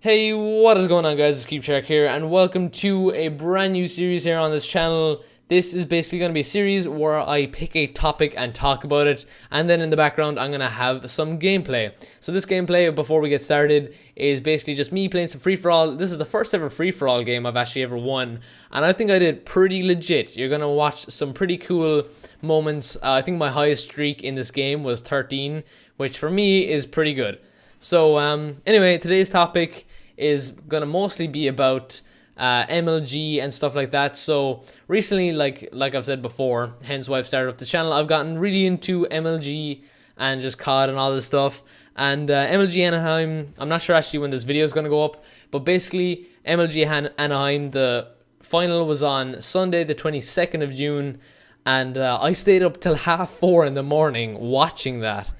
Hey, what is going on, guys? It's Kube Speaks here, and welcome to a brand new series here on this channel. This is basically going to be a series where I pick a topic and talk about it, and then in the background I'm going to have some gameplay. So this gameplay, before we get started, is basically just me playing some free-for-all. This is the first ever free-for-all game I've actually ever won, and I think I did pretty legit. You're going to watch some pretty cool moments. I think my highest streak in this game was 13, which for me is pretty good. So anyway, today's topic is gonna mostly be about MLG and stuff like that. So recently, like I've said before, hence why I've started up the channel, I've gotten really into MLG and just COD and all this stuff. And MLG Anaheim, I'm not sure actually when this video is gonna go up, but basically MLG Anaheim, the final was on Sunday the 22nd of June, and I stayed up till 4:30 in the morning watching that.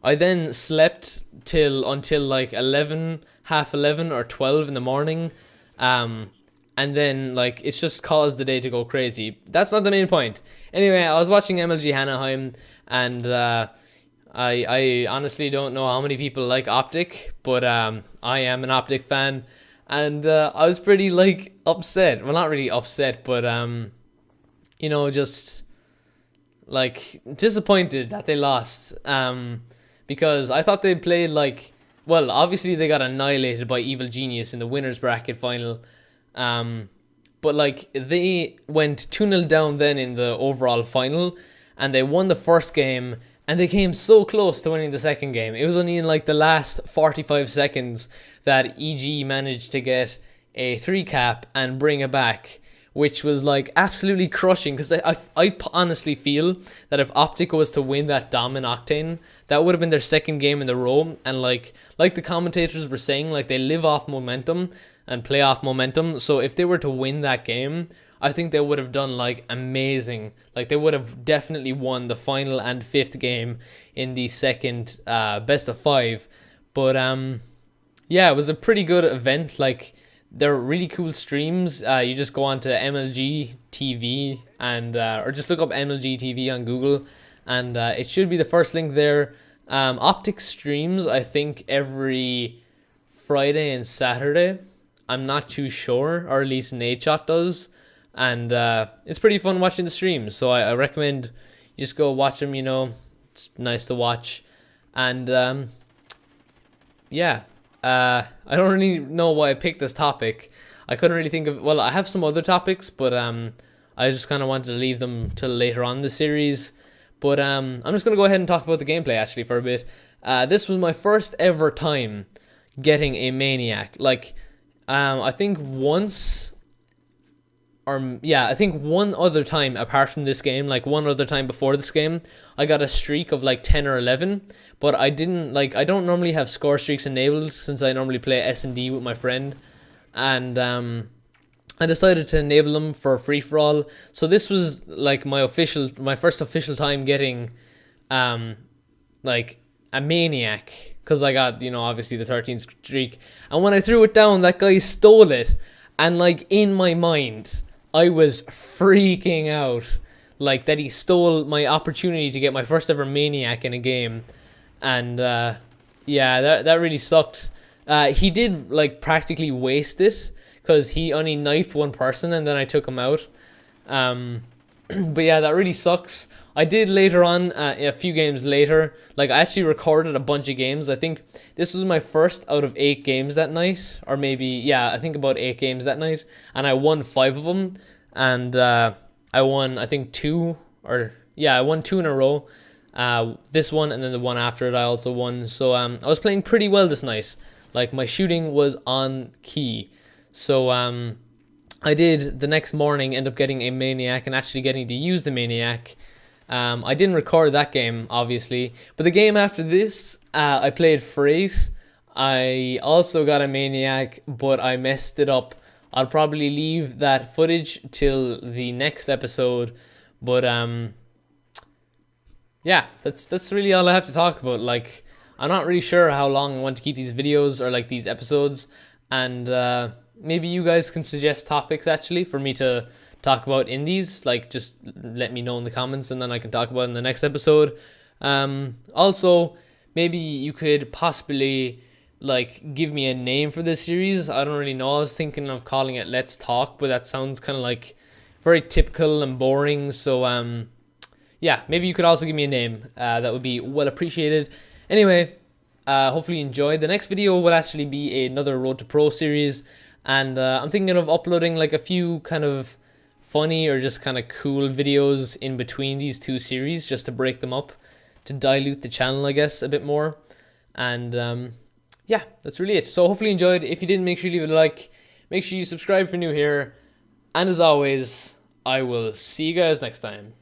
I then slept until like 11, half 11 or 12 in the morning. And then like it's just caused the day to go crazy. That's not the main point. Anyway, I was watching MLG Anaheim, and I honestly don't know how many people like Optic, but I am an Optic fan, and I was pretty like upset. Well, not really upset, but just like disappointed that they lost. Because I thought they played like, well, obviously they got annihilated by Evil Genius in the winners bracket final. But like they went 2-0 down then in the overall final, and they won the first game, and they came so close to winning the second game. It was only in like the last 45 seconds that EG managed to get a 3-cap and bring it back, which was like absolutely crushing, because I honestly feel that if Optic was to win that Dom in Octane, that would have been their second game in the row. And like the commentators were saying, like they live off momentum and play off momentum. So if they were to win that game, I think they would have done like amazing. Like they would have definitely won the final and fifth game in the second best of 5. But yeah, it was a pretty good event. Like they're really cool streams. You just go on to MLG TV and or just look up MLG TV on Google, and it should be the first link there. Optic streams, I think, every Friday and Saturday. I'm not too sure, or at least Nadeshot does, and it's pretty fun watching the streams. So I recommend you just go watch them. It's nice to watch, and yeah. I don't really know why I picked this topic. I couldn't really think of... Well, I have some other topics, but I just kind of wanted to leave them till later on in the series. But I'm just going to go ahead and talk about the gameplay, actually, for a bit. This was my first ever time getting a Maniac. Like, I think once... I think one other time apart from this game, like one other time before this game, I got a streak of like 10 or 11, but I don't normally have score streaks enabled, since I normally play S&D with my friend, and I decided to enable them for free-for-all. So this was like my first official time getting like a Maniac, because I got, obviously the 13th streak, and when I threw it down, that guy stole it, and like in my mind I was freaking out, like that he stole my opportunity to get my first ever Maniac in a game. And yeah, that really sucked. He did like practically waste it, because he only knifed one person and then I took him out. But yeah, that really sucks. I did later on, a few games later, like I actually recorded a bunch of games. I think this was my first out of 8 games that night, or maybe, yeah, I think about 8 games that night, and I won 5 of them, and I won, I think, 2, or, yeah, I won 2 in a row. This one, and then the one after it I also won. So I was playing pretty well this night. Like my shooting was on key. So I did the next morning end up getting a Maniac and actually getting to use the Maniac. I didn't record that game, obviously, but the game after this, I played Freight. I also got a Maniac, but I messed it up. I'll probably leave that footage till the next episode, but yeah, that's really all I have to talk about. Like, I'm not really sure how long I want to keep these videos, or like these episodes, and maybe you guys can suggest topics actually for me to talk about in these. Like, just let me know in the comments, and then I can talk about it in the next episode. Also, maybe you could possibly like give me a name for this series. I don't really know. I was thinking of calling it Let's Talk, but that sounds kind of like very typical and boring. So yeah, maybe you could also give me a name. That would be well appreciated. Anyway, hopefully you enjoyed. The next video will actually be another Road to Pro series, and I'm thinking of uploading like a few kind of funny or just kind of cool videos in between these two series, just to break them up, to dilute the channel, I guess, a bit more. And yeah, that's really it. So hopefully you enjoyed. If you didn't, make sure you leave it a like. Make sure you subscribe if you're new here. And as always, I will see you guys next time.